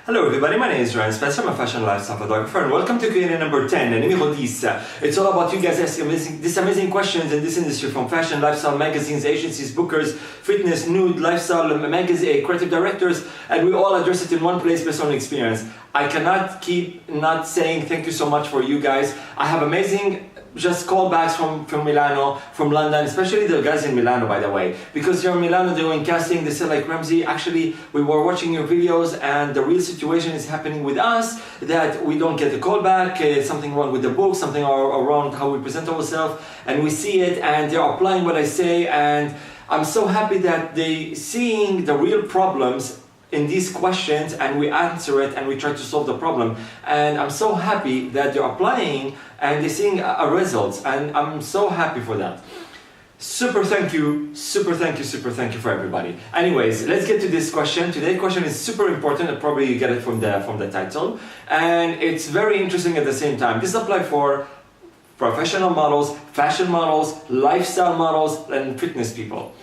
Hello everybody, my name is Ramsey. I'm a fashion lifestyle photographer and welcome to Q&A number 10, numéro 10. It's all about you guys asking these amazing questions in this industry, from fashion, lifestyle, magazines, agencies, bookers, fitness, nude, lifestyle, magazine, creative directors, and we all address it in one place based on experience. I cannot keep not saying thank you so much for you guys. I have amazing just callbacks from Milano, from London, especially the guys in Milano, by the way, because you're in Milano doing casting. They said, like, Ramsey, actually we were watching your videos and the real situation is happening with us, that we don't get a callback, something wrong with the book, something around how we present ourselves, and we see it and they're applying what I say, and I'm so happy that they seeing the real problems in these questions and we answer it and we try to solve the problem, and I'm so happy that they're applying and they're seeing a results, and I'm so happy for that. Super thank you for everybody. Anyways, let's get to this question. Today's question is super important, and probably you get it from the title, and it's very interesting at the same time. This applies for professional models, fashion models, lifestyle models, and fitness people.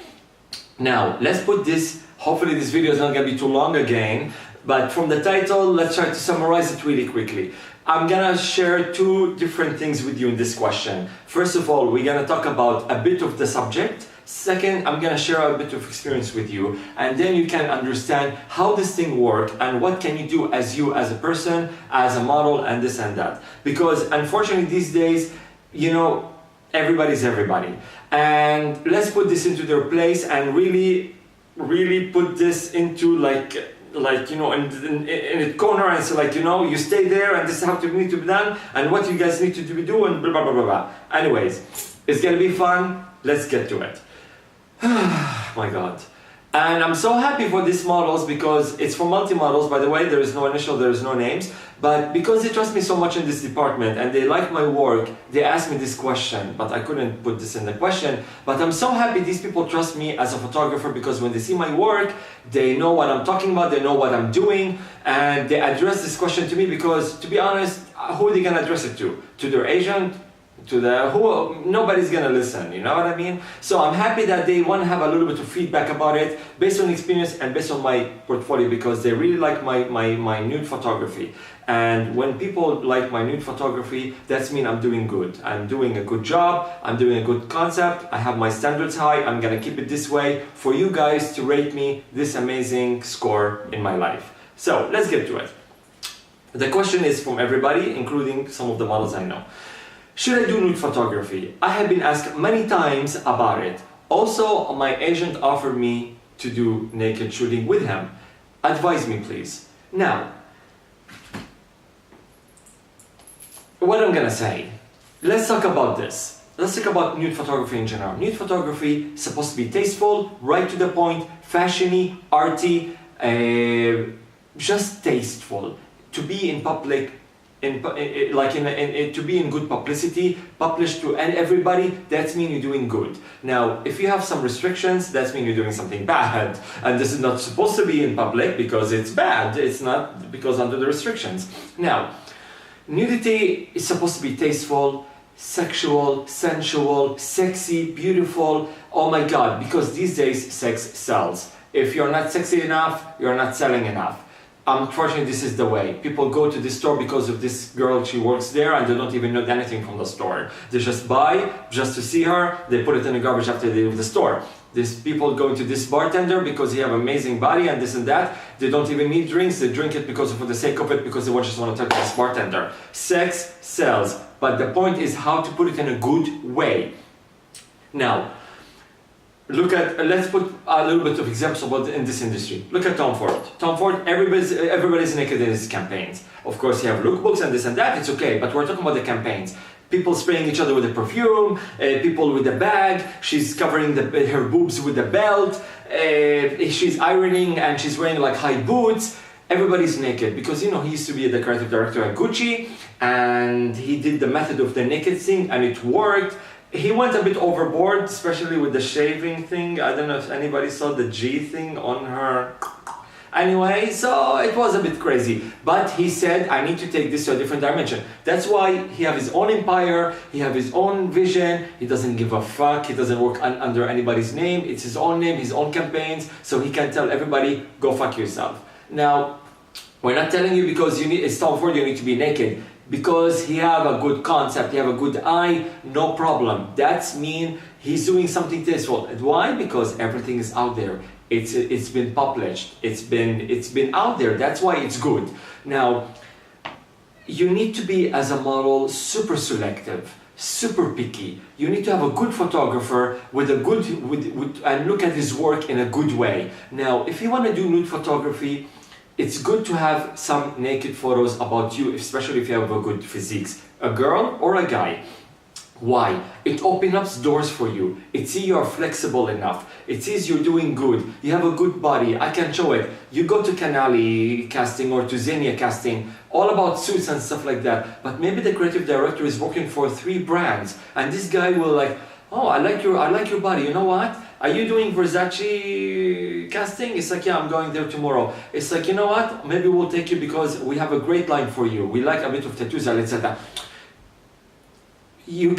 Now, let's put this. Hopefully this video is not going to be too long again, but from the title, let's try to summarize it really quickly. I'm gonna share two different things with you in this question. First of all, we're gonna talk about a bit of the subject. Second, I'm gonna share a bit of experience with you, and then you can understand how this thing works and what can you do as a person, as a model, and this and that. Because unfortunately these days, you know, everybody's everybody. And let's put this into their place and really put this into like you know, in a corner, and so, like, you know, you stay there and this is how it needs to be done and what you guys need to do and blah blah blah blah blah. Anyways, it's gonna be fun. Let's get to it. My God. And I'm so happy for these models because it's for multi-models, by the way. There is no initial, there is no names, but because they trust me so much in this department and they like my work, they asked me this question, but I couldn't put this in the question. But I'm so happy these people trust me as a photographer, because when they see my work, they know what I'm talking about, they know what I'm doing, and they address this question to me because, to be honest, who are they gonna address it to? To their agent? Nobody's gonna listen, you know what I mean? So I'm happy that they want to have a little bit of feedback about it based on experience and based on my portfolio, because they really like my nude photography. And when people like my nude photography, that's mean I'm doing good. I'm doing a good job, I'm doing a good concept, I have my standards high, I'm gonna keep it this way for you guys to rate me this amazing score in my life. So let's get to it. The question is from everybody, including some of the models I know. Should I do nude photography? I have been asked many times about it. Also, my agent offered me to do naked shooting with him. Advise me, please. Now, what I'm gonna say, let's talk about this. Let's talk about nude photography in general. Nude photography is supposed to be tasteful, right to the point, fashiony, arty, just tasteful. To be in public, to be in good publicity, published to everybody, that means you're doing good. Now, if you have some restrictions, that means you're doing something bad, and this is not supposed to be in public because it's bad. It's not because under the restrictions. Now, nudity is supposed to be tasteful, sexual, sensual, sexy, beautiful. Oh my God, because these days sex sells. If you're not sexy enough, you're not selling enough. Unfortunately, this is the way. People go to this store because of this girl, she works there, and they don't even know anything from the store. They just buy, just to see her, they put it in the garbage after they leave the store. These people go to this bartender because he have amazing body and this and that. They don't even need drinks, they drink it because for the sake of it, because they just want to talk to this bartender. Sex sells, but the point is how to put it in a good way. Now, let's put a little bit of examples about in this industry. Look at Tom Ford. Tom Ford, everybody's naked in his campaigns. Of course, you have lookbooks and this and that, it's okay, but we're talking about the campaigns. People spraying each other with the perfume, people with the bag, she's covering her boobs with the belt, she's ironing and she's wearing like high boots. Everybody's naked because, you know, he used to be the creative director at Gucci and he did the method of the naked thing and it worked. He went a bit overboard, especially with the shaving thing. I don't know if anybody saw the G thing on her. Anyway, so it was a bit crazy. But he said, I need to take this to a different dimension. That's why he has his own empire, he has his own vision, he doesn't give a fuck, he doesn't work under anybody's name. It's his own name, his own campaigns, so he can tell everybody, go fuck yourself. Now, We're not telling you because it's Tom Ford, you need to be naked. Because he have a good concept, he have a good eye, no problem. That's mean he's doing something tasteful. And why? Because everything is out there. It's been published. It's been out there. That's why it's good. Now, you need to be, as a model, super selective, super picky. You need to have a good photographer with a good and look at his work in a good way. Now, if you want to do nude photography, it's good to have some naked photos about you, especially if you have a good physique, a girl or a guy. Why? It opens up doors for you. It sees you are flexible enough. It sees you're doing good. You have a good body. I can show it. You go to Canali casting or to Xenia casting, all about suits and stuff like that. But maybe the creative director is working for 3 brands, and this guy will like, oh, I like your body. You know what? Are you doing Versace casting? It's like, yeah, I'm going there tomorrow. It's like, you know what? Maybe we'll take you because we have a great line for you. We like a bit of tattoos, etc. You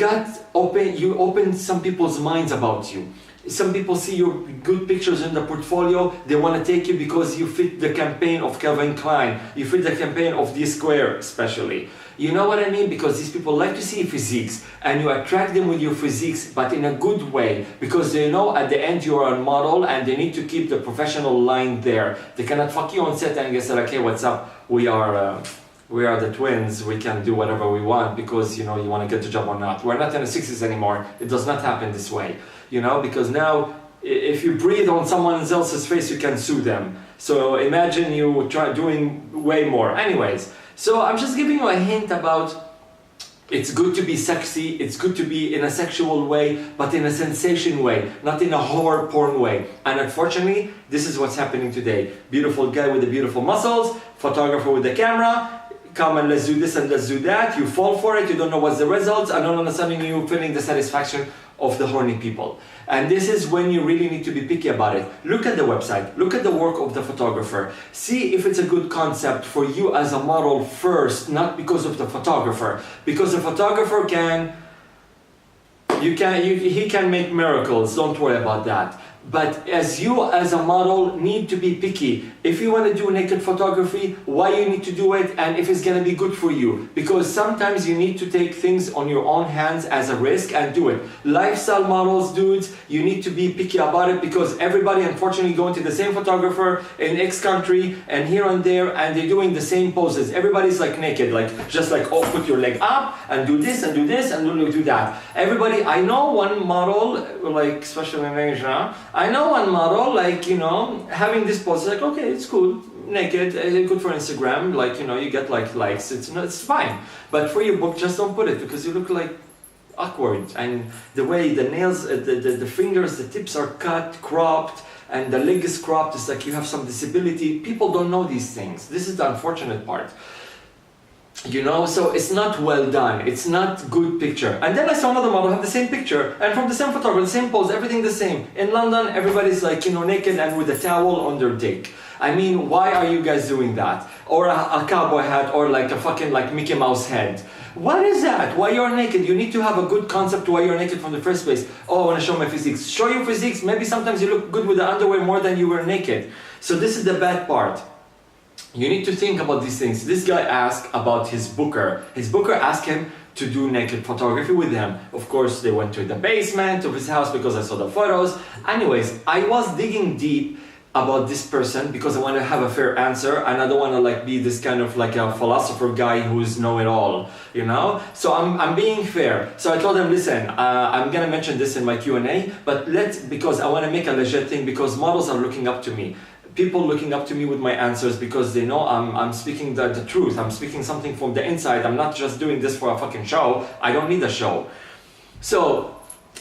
open some people's minds about you. Some people see your good pictures in the portfolio, they want to take you because you fit the campaign of Calvin Klein, you fit the campaign of D Square especially. You know what I mean? Because these people like to see physiques, and you attract them with your physiques, but in a good way, because they know at the end you are a model and they need to keep the professional line there. They cannot fuck you on set and just say like, hey, what's up? We are the twins, we can do whatever we want because, you know, you want to get the job or not. We're not in the 60s anymore. It does not happen this way, you know, because now if you breathe on someone else's face, you can sue them. So imagine you try doing way more. Anyways, so I'm just giving you a hint about it's good to be sexy, it's good to be in a sexual way, but in a sensation way, not in a horror porn way. And unfortunately, this is what's happening today. Beautiful guy with the beautiful muscles, photographer with the camera, come and let's do this and let's do that. You fall for it, you don't know what's the results, and all of a sudden you're feeling the satisfaction of the horny people. And this is when you really need to be picky about it. Look at the website, look at the work of the photographer. See if it's a good concept for you as a model first, not because of the photographer. Because the photographer he can make miracles, don't worry about that. But as you as a model need to be picky. If you want to do naked photography, why you need to do it and if it's going to be good for you. Because sometimes you need to take things on your own hands as a risk and do it. Lifestyle models, dudes, you need to be picky about it because everybody unfortunately going to the same photographer in X country and here and there and they're doing the same poses. Everybody's like naked, like just like, oh, put your leg up and do this and do this and do that. Everybody, I know one model, like especially in Asia, I know one model, like, you know, having this pose, like, okay, it's cool, naked, good for Instagram, like, you know, you get like likes, it's fine. But for your book, just don't put it because you look like awkward. And the way the nails, the fingers, the tips are cut, cropped, and the leg is cropped, it's like you have some disability. People don't know these things. This is the unfortunate part. You know, so it's not well done, it's not good picture. And then I saw another model have the same picture and from the same photographer, the same pose, everything the same. In London, everybody's like, you know, naked and with a towel on their dick. I mean, why are you guys doing that? Or a cowboy hat or like a fucking like Mickey Mouse head. What is that? Why you're naked? You need to have a good concept why you're naked from the first place. Oh, I want to show my physique. Show your physique. Maybe sometimes you look good with the underwear more than you were naked. So this is the bad part. You need to think about these things. This guy asked about his booker. His booker asked him to do naked photography with him. Of course, they went to the basement of his house because I saw the photos. Anyways, I was digging deep about this person because I want to have a fair answer and I don't want to like be this kind of like a philosopher guy who's know-it-all, you know? So I'm being fair. So I told him, listen, I'm gonna mention this in my Q&A, but because I want to make a legit thing because models are looking up to me. People looking up to me with my answers because they know I'm speaking the truth. I'm speaking something from the inside. I'm not just doing this for a fucking show. I don't need a show. So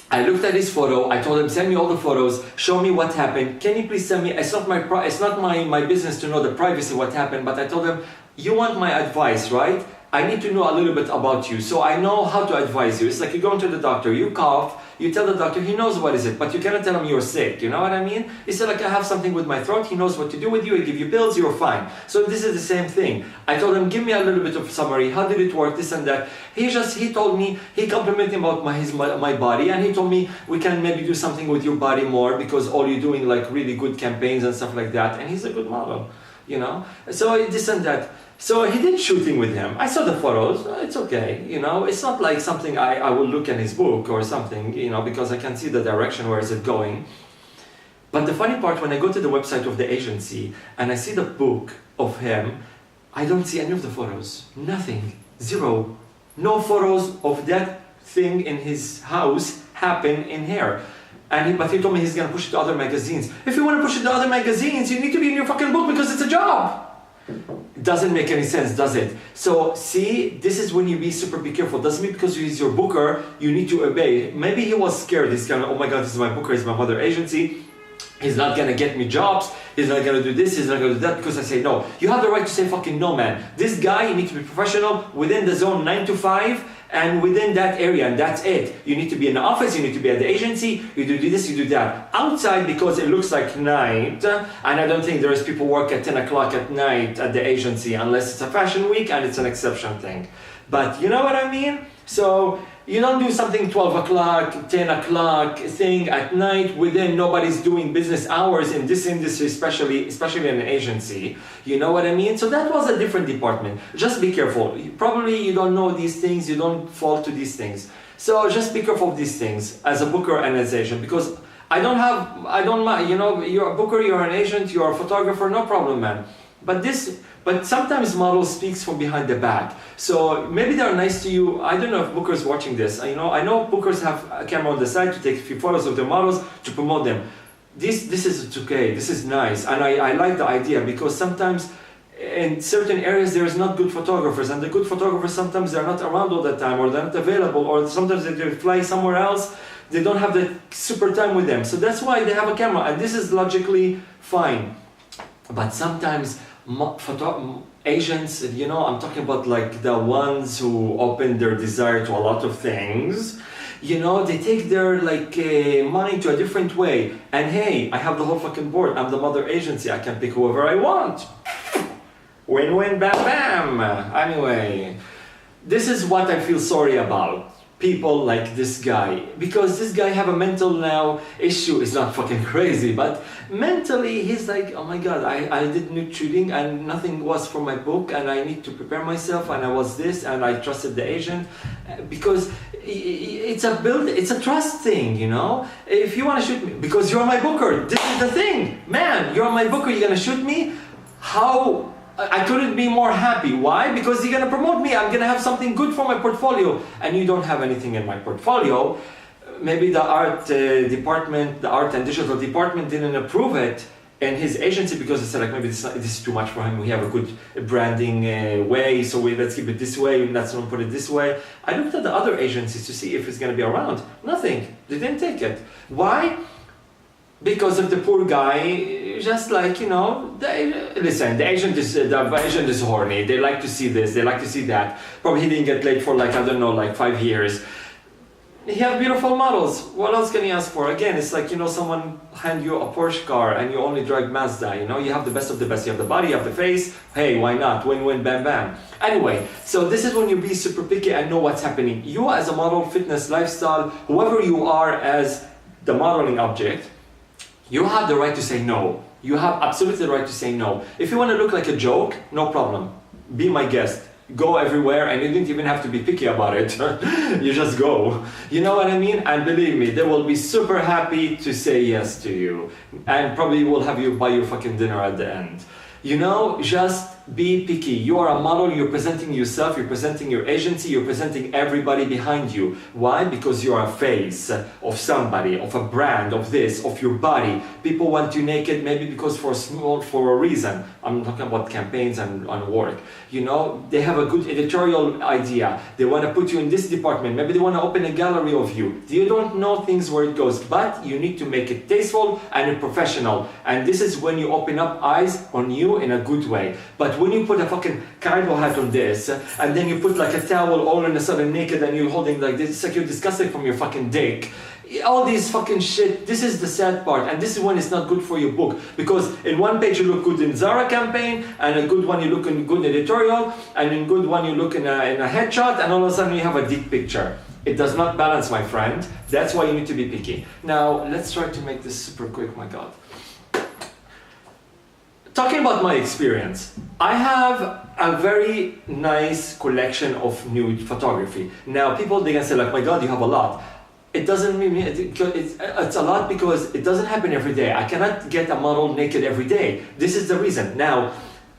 I looked at his photo. I told him, send me all the photos. Show me what happened. Can you please send me? It's not my business to know the privacy what happened. But I told him, you want my advice, right? I need to know a little bit about you, so I know how to advise you. It's like you go to the doctor, you cough, you tell the doctor, he knows what is it, but you cannot tell him you're sick, you know what I mean? He said like, I have something with my throat, he knows what to do with you, he give you pills, you're fine. So this is the same thing. I told him, give me a little bit of summary, how did it work, this and that. He told me, he complimented me about my body, and he told me, we can maybe do something with your body more, because all you're doing like really good campaigns and stuff like that, and he's a good model. you know? So this and that. So he did shooting with him. I saw the photos, it's okay, you know? It's not like something I will look in his book or something, you know, because I can see the direction, where is it going. But the funny part, when I go to the website of the agency and I see the book of him, I don't see any of the photos. Nothing. Zero. No photos of that thing in his house happen in here. But he told me he's gonna push it to other magazines. If you wanna push it to other magazines, you need to be in your fucking book because it's a job. It doesn't make any sense, does it? So see, this is when you be careful. Doesn't mean because he's your booker, you need to obey. Maybe he was scared. He's kind of, oh my God, this is my booker, he's my mother agency. He's not gonna get me jobs, he's not gonna do this, he's not gonna do that, because I say no. You have the right to say fucking no, man. This guy, you need to be professional within the zone 9 to 5 and within that area, and that's it. You need to be in the office, you need to be at the agency, you do this, you do that. Outside, because it looks like night, and I don't think there is people work at 10 o'clock at night at the agency unless it's a fashion week and it's an exception thing. But you know what I mean? So you don't do something 12 o'clock, 10 o'clock thing at night within nobody's doing business hours in this industry, especially in an agency. You know what I mean? So that was a different department. Just be careful. Probably you don't know these things, you don't fall to these things. So just be careful of these things as a booker and as an agent, because I don't mind, you know, you're a booker, you're an agent, you're a photographer, no problem, man. But sometimes models speaks from behind the back. So maybe they're nice to you. I don't know if bookers watching this. You know, I know bookers have a camera on the side to take a few photos of their models to promote them. This is okay. This is nice, and I like the idea, because sometimes in certain areas there is not good photographers, and the good photographers sometimes they're not around all the time, or they're not available, or sometimes they fly somewhere else. They don't have the super time with them. So that's why they have a camera, and this is logically fine. But sometimes agents, you know, I'm talking about like the ones who open their desire to a lot of things, you know, they take their like money to a different way. And hey, I have the whole fucking board. I'm the mother agency. I can pick whoever I want. Win-win, bam, bam. Anyway, this is what I feel sorry about. People like this guy, because this guy have a mental now issue. It's not fucking crazy, but mentally he's like, oh my God, I did nude shooting and nothing was for my book, and I need to prepare myself, and I was this, and I trusted the agent, because it's a trust thing, you know. If you want to shoot me because you're my booker, this is the thing, man. You're my booker, you're gonna shoot me. How? I couldn't be more happy. Why? Because you're gonna promote me. I'm gonna have something good for my portfolio, and you don't have anything in my portfolio. Maybe the art department, the art and digital department didn't approve it in his agency, because they said like maybe this is too much for him. We have a good branding way, so let's keep it this way. Let's not put it this way. I looked at the other agencies to see if it's gonna be around. Nothing. They didn't take it. Why? Because of the poor guy, just like, you know, listen, the agent is horny. They like to see this, they like to see that. Probably he didn't get laid for like, I don't know, like 5 years. He have beautiful models. What else can he ask for? Again, it's like, you know, someone hand you a Porsche car and you only drive Mazda, you know, you have the best of the best. You have the body, you have the face. Hey, why not? Win-win, bam, bam. Anyway, so this is when you be super picky and know what's happening. You as a model, fitness, lifestyle, whoever you are as the modeling object, you have the right to say no. You have absolutely the right to say no. If you want to look like a joke, no problem. Be my guest. Go everywhere, and you didn't even have to be picky about it. You just go. You know what I mean? And believe me, they will be super happy to say yes to you. And probably will have you buy your fucking dinner at the end. You know, just be picky. You are a model, you're presenting yourself, you're presenting your agency, you're presenting everybody behind you. Why? Because you're a face of somebody, of a brand, of this, of your body. People want you naked, maybe because for a reason. I'm talking about campaigns and work. You know, they have a good editorial idea. They want to put you in this department. Maybe they want to open a gallery of you. You don't know things where it goes, but you need to make it tasteful and professional. And this is when you open up eyes on you in a good way. But when you put a fucking cowboy hat on this, and then you put like a towel all in a sudden naked, and you're holding like this, it's like you're disgusting from your fucking dick. All these fucking shit, this is the sad part, and this is when it's not good for your book, because in one page you look good in Zara campaign, and a good one you look in good editorial, and in good one you look in a headshot, and all of a sudden you have a dick picture. It does not balance, my friend. That's why you need to be picky. Now, let's try to make this super quick, my God. talking about my experience, I have a very nice collection of nude photography. Now, people, they can say like, my God, you have a lot. It doesn't mean, it's a lot because it doesn't happen every day. I cannot get a model naked every day. This is the reason. Now,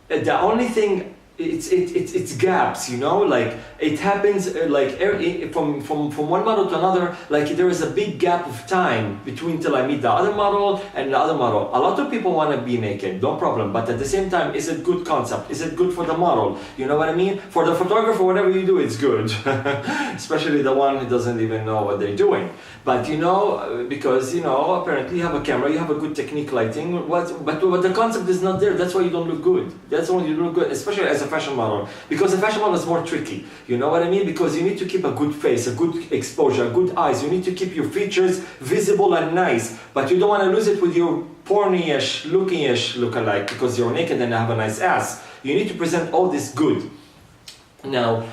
the only thing, it's gaps, you know, like it happens from one model to another, like there is a big gap of time between till I meet the other model and the other model. A lot of people want to be naked, no problem, but at the same time, is it good concept? Is it good for the model? You know what I mean? For the photographer, whatever you do, it's good. Especially the one who doesn't even know what they're doing. But you know, because you know, apparently you have a camera, you have a good technique lighting, but the concept is not there. That's why you don't look good. That's why you don't look good, especially as a fashion model. Because a fashion model is more tricky. You know what I mean? Because you need to keep a good face, a good exposure, good eyes. You need to keep your features visible and nice. But you don't want to lose it with your porny-ish, looking-ish look-alike because you're naked and have a nice ass. You need to present all this good. Now,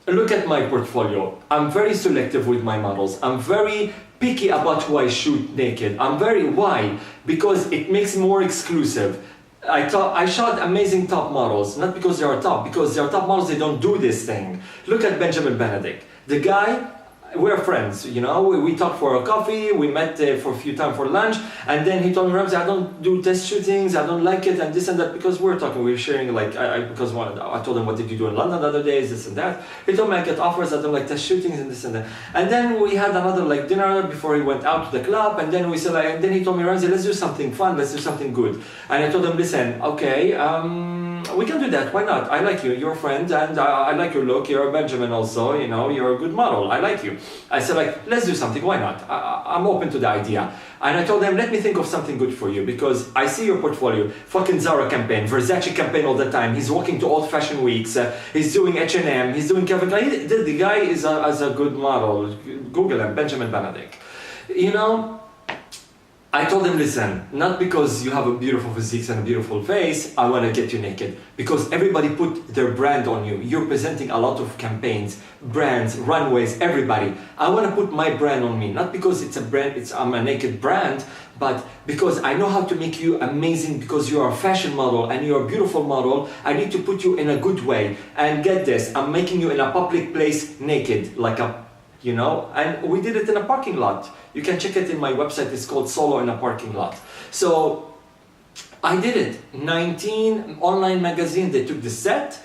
look at my portfolio. I'm very selective with my models. I'm very picky about who I shoot naked. Why? Because it makes me more exclusive. I shot amazing top models, not because they are top, because they are top models, they don't do this thing. Look at Benjamin Benedict. The guy, we're friends, you know, we talked for a coffee, we met for a few times for lunch, and then he told me, Ramsey, I don't do test shootings, I don't like it, and this and that, because we're talking, we're sharing, like, I told him, what did you do in London the other days, this and that. He told me I get offers, I don't like test shootings, and this and that. And then we had another, like, dinner before he went out to the club, and then we said, like, and then he told me, Ramsey, let's do something fun, let's do something good. And I told him, listen, okay, we can do that, why not? I like you, you're a friend, and I like your look, you're a Benjamin also, you know, you're a good model, I like you. I said, like, let's do something, why not? I'm open to the idea. And I told them, let me think of something good for you, because I see your portfolio, fucking Zara campaign, Versace campaign all the time, he's walking to old fashion weeks, he's doing H&M, he's doing Kevin Klein, the guy is a good model, Google him, Benjamin Benedict. You know, I told him, listen, not because you have a beautiful physique and a beautiful face, I want to get you naked. Because everybody put their brand on you. You're presenting a lot of campaigns, brands, runways, everybody. I want to put my brand on me. Not because it's a brand, I'm a naked brand, but because I know how to make you amazing because you're a fashion model and you're a beautiful model. I need to put you in a good way. And get this, I'm making you in a public place naked, like a, you know, and we did it in a parking lot. You can check it in my website, it's called Solo in a Parking Lot. So I did it. 19 online magazines, they took the set.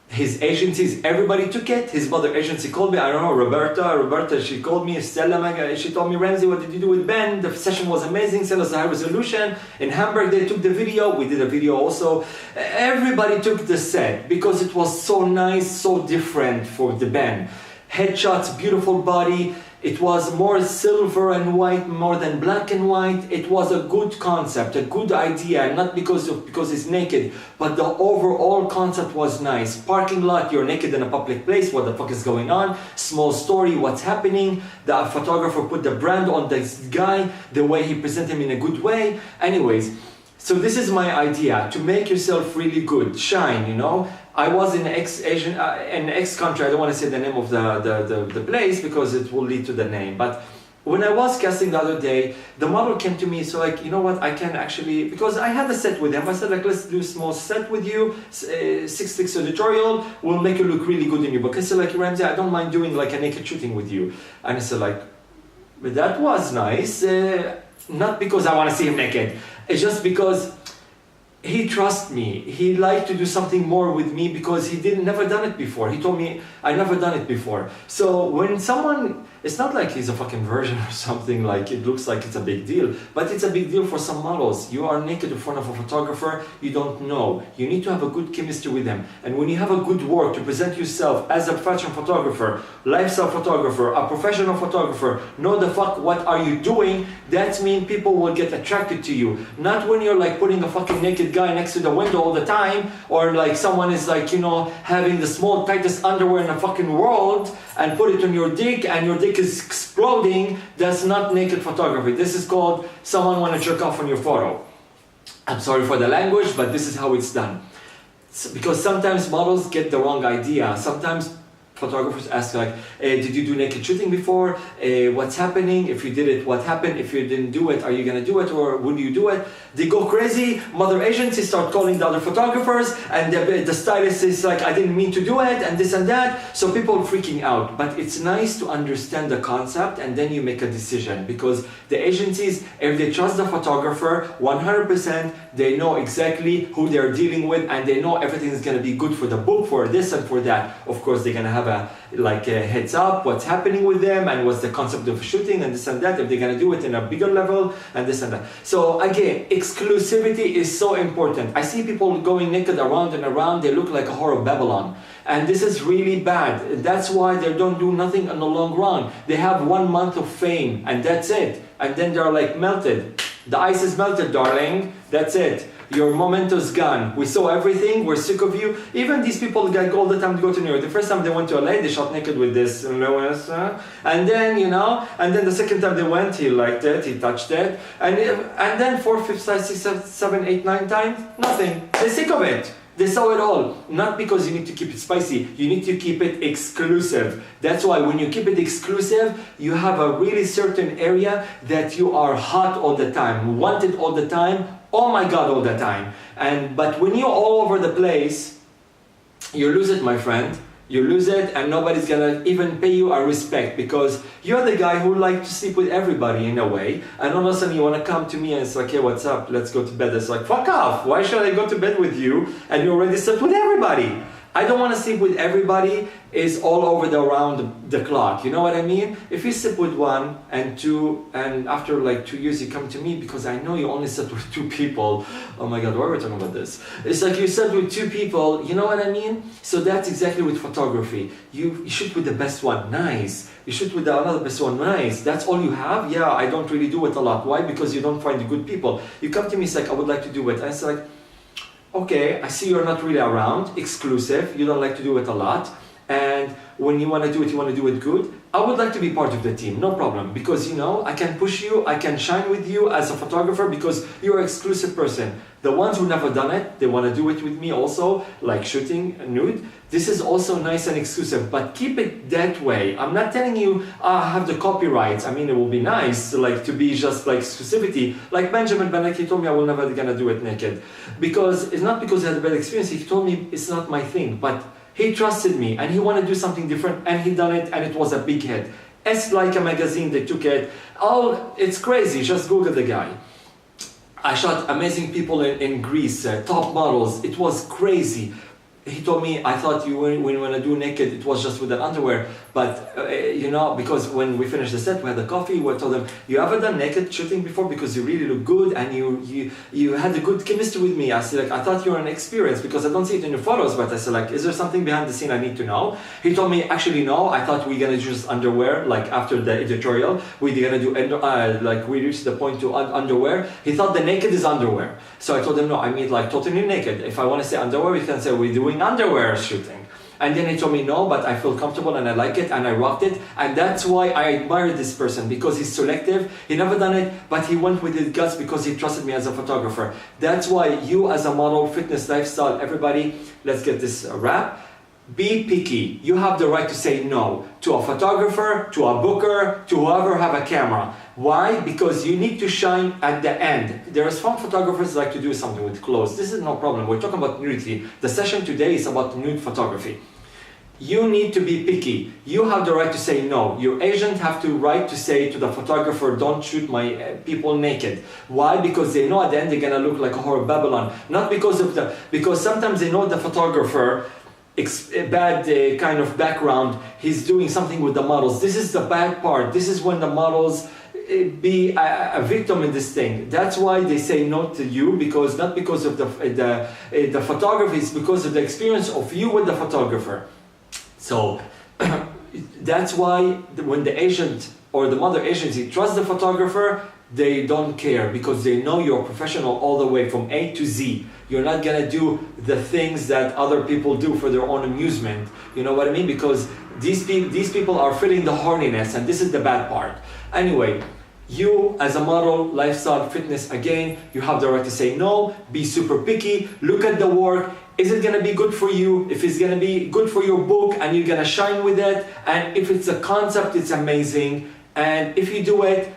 His agencies, everybody took it. His mother agency called me, I don't know, Roberta, she called me, Stella, she told me, Ramsey, what did you do with Ben? The session was amazing, sent us a high resolution. In Hamburg, they took the video, we did a video also. Everybody took the set because it was so nice, so different for the Ben. Headshots, beautiful body. It was more silver and white more than black and white. It was a good concept, a good idea, not because it's naked, but the overall concept was nice. Parking lot, you're naked in a public place, what the fuck is going on? Small story, what's happening? The photographer put the brand on this guy, the way he presented him in a good way. Anyways, so this is my idea, to make yourself really good, shine, you know? I was in X country, I don't want to say the name of the place because it will lead to the name, but when I was casting the other day, the model came to me, so like, you know what, I can actually, because I had a set with him, I said like, let's do a small set with you, 6 editorial, we'll make you look really good in your book. I said like, Ramsey, I don't mind doing like a naked shooting with you. And I said like, but that was nice, not because I want to see him naked, it's just because he trusts me. He liked to do something more with me because he never done it before. He told me, I never done it before. So when someone, it's not like he's a fucking virgin or something, like it looks like it's a big deal, but it's a big deal for some models. You are naked in front of a photographer, you don't know. You need to have a good chemistry with them. And when you have a good work to present yourself as a fashion photographer, lifestyle photographer, a professional photographer, know the fuck what are you doing, that means people will get attracted to you. Not when you're like putting a fucking naked guy next to the window all the time, or like someone is like, you know, having the small tightest underwear in the fucking world and put it on your dick and your dick is exploding. That's not naked photography. This is called someone want to jerk off on your photo. I'm sorry for the language, but this is how it's done. Because sometimes models get the wrong idea. Sometimes photographers ask like, did you do naked shooting before? What's happening? If you did it, what happened? If you didn't do it, are you gonna do it, or would you do it? They go crazy. Mother agencies start calling the other photographers, and the stylist is like, I didn't mean to do it, and this and that. So people are freaking out. But it's nice to understand the concept, and then you make a decision, because the agencies, if they trust the photographer 100%, they know exactly who they're dealing with, and they know everything is gonna be good for the book, for this and for that. Of course, they're gonna have a heads up what's happening with them and what's the concept of shooting and this and that, if they're gonna do it in a bigger level and this and that. So again, exclusivity is so important. I see people going naked around and around, they look like a whore of Babylon. And this is really bad. That's why they don't do nothing in the long run. They have 1 month of fame and that's it. And then they're like melted. The ice is melted, darling. That's it. Your momento's gone. We saw everything. We're sick of you. Even these people like all the time to go to New York. The first time they went to LA, they shot naked with this Lewis, and then and then the second time they went, he liked it, he touched it, and then 4, 5, 6, 7, 8, 9 times, nothing. They're sick of it. They saw it all. Not because you need to keep it spicy. You need to keep it exclusive. That's why when you keep it exclusive, you have a really certain area that you are hot all the time, wanted all the time. Oh my God, all the time. But when you're all over the place, you lose it, my friend. You lose it, and nobody's gonna even pay you a respect, because you're the guy who like to sleep with everybody in a way, and all of a sudden you wanna come to me and it's like, hey, what's up? Let's go to bed. It's like, fuck off. Why should I go to bed with you and you already slept with everybody? I don't want to sleep with everybody is all over around the clock. You know what I mean? If you sleep with 1 and 2, and after like 2 years you come to me because I know you only slept with 2 people. Oh my God, why are we talking about this? It's like you slept with 2 people. You know what I mean? So that's exactly with photography. You shoot with the best one, nice. You shoot with another best one, nice. That's all you have? Yeah, I don't really do it a lot. Why? Because you don't find the good people. You come to me, it's like, I would like to do it. And it's like, okay, I see you're not really around, exclusive, you don't like to do it a lot, and when you want to do it, you want to do it good. I would like to be part of the team, no problem, because I can push you, I can shine with you as a photographer because you're an exclusive person. The ones who never done it, they want to do it with me also, like shooting nude. This is also nice and exclusive, but keep it that way. I'm not telling you I have the copyrights. I mean, it will be nice to be just like exclusivity. Like Benjamin Benek, he told me I will never gonna do it naked. Because it's not because he had a bad experience, he told me it's not my thing, but he trusted me and he wanted to do something different and he done it and it was a big hit. It's like a magazine, they took it. Oh, it's crazy, just Google the guy. I shot amazing people in Greece, top models, it was crazy. He told me, I thought when you want to do naked, it was just with the underwear. But, because when we finished the set, we had the coffee, we told him, you ever done naked shooting before? Because you really look good and you had a good chemistry with me. I said, I thought you were an experience because I don't see it in your photos. But I said, is there something behind the scene I need to know? He told me, actually, no. I thought we were going to use underwear, after the editorial. We were going to do, we reached the point to underwear. He thought the naked is underwear. So I told him, no, I mean totally naked. If I want to say underwear, we can say we're doing underwear shooting. And then he told me no, but I feel comfortable and I like it and I rocked it. And that's why I admire this person, because he's selective. He never done it, but he went with his guts because he trusted me as a photographer. That's why you as a model, fitness, lifestyle, everybody, let's get this wrap. Be picky. You have the right to say no to a photographer, to a booker, to whoever have a camera. Why? Because you need to shine at the end. There are some photographers like to do something with clothes. This is no problem. We're talking about nudity. The session today is about nude photography. You need to be picky. You have the right to say no. Your agent have the right to say to the photographer, don't shoot my people naked. Why? Because they know at the end they're gonna look like a whore of Babylon. Not because sometimes they know the photographer bad kind of background, he's doing something with the models. This is the bad part. This is when the models be a victim in this thing. That's why they say no to you, because not because of the photography, it's because of the experience of you with the photographer. So that's why when the agent or the mother agency trusts the photographer, they don't care because they know you're a professional all the way from A to Z. You're not gonna do the things that other people do for their own amusement. You know what I mean? Because these people are feeling the horniness, and this is the bad part. Anyway, You, as a model, lifestyle, fitness, again, you have the right to say no, be super picky, look at the work. Is it gonna be good for you? If it's gonna be good for your book and you're gonna shine with it, and if it's a concept, it's amazing. And if you do it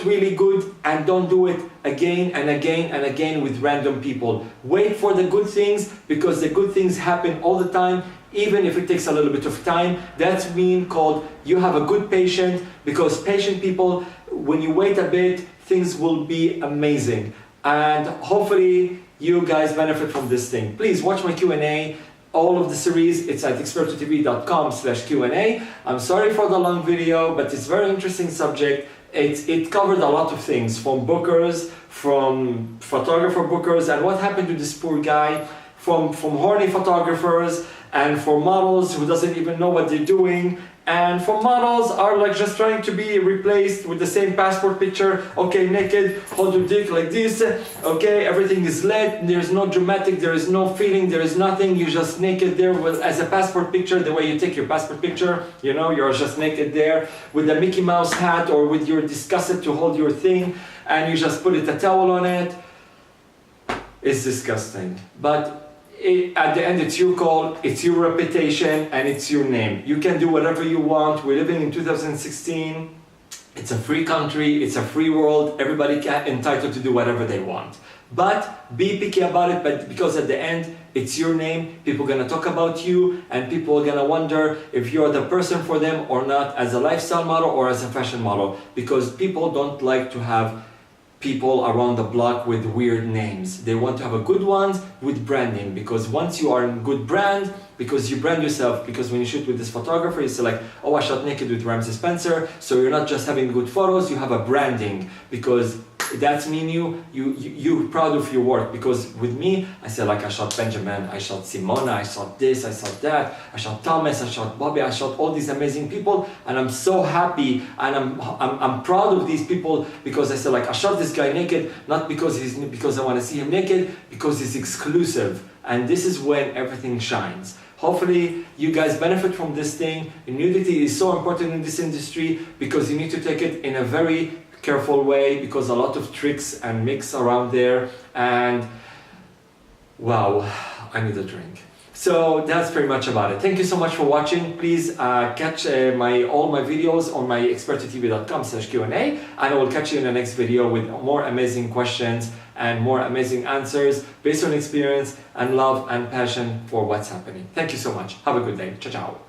really good, and don't do it again and again and again with random people. Wait for the good things, because the good things happen all the time, even if it takes a little bit of time. That's mean called you have a good patient, because patient people, when you wait a bit, things will be amazing. And hopefully you guys benefit from this thing. Please watch my Q&A. All of the series, it's at expertotv.com/Q&A. I'm sorry for the long video, but it's a very interesting subject. It covered a lot of things, from bookers, from photographer bookers, and what happened to this poor guy, from horny photographers, and for models who doesn't even know what they're doing, and for models are like just trying to be replaced with the same passport picture. Okay, naked, hold your dick like this. Okay, everything is lit, there's no dramatic, there is no feeling, there is nothing. You're just naked there with, as a passport picture, the way you take your passport picture, you know, you're just naked there with a Mickey Mouse hat, or with your disgusted to hold your thing, and you just put a towel on it. It's disgusting. But at the end, it's your call, it's your reputation, and it's your name. You can do whatever you want. We're living in 2016. It's a free country, it's a free world. Everybody can entitled to do whatever they want. But be picky about it, but because at the end, it's your name. People are gonna talk about you, and people are gonna wonder if you're the person for them or not, as a lifestyle model or as a fashion model. Because people don't like to have people around the block with weird names. They want to have a good ones with branding, because once you are in good brand, because you brand yourself, because when you shoot with this photographer, you say like, oh, I shot naked with Ramsey Spencer, so you're not just having good photos, you have a branding, because that's mean you're proud of your work. Because with me, I say like, I shot Benjamin, I shot Simona, I shot this, I shot that, I shot Thomas, I shot Bobby, I shot all these amazing people, and I'm so happy, and I'm proud of these people, because I say like, I shot this guy naked, not because I want to see him naked, because he's exclusive, and this is when everything shines. Hopefully you guys benefit from this thing. Nudity is so important in this industry, because you need to take it in a very careful way, because a lot of tricks and mix around there, and wow, I need a drink. So that's pretty much about it. Thank you so much for watching. Please catch all my videos on my expertotv.com/Q&A, and I will catch you in the next video with more amazing questions and more amazing answers based on experience and love and passion for what's happening. Thank you so much. Have a good day. Ciao, ciao.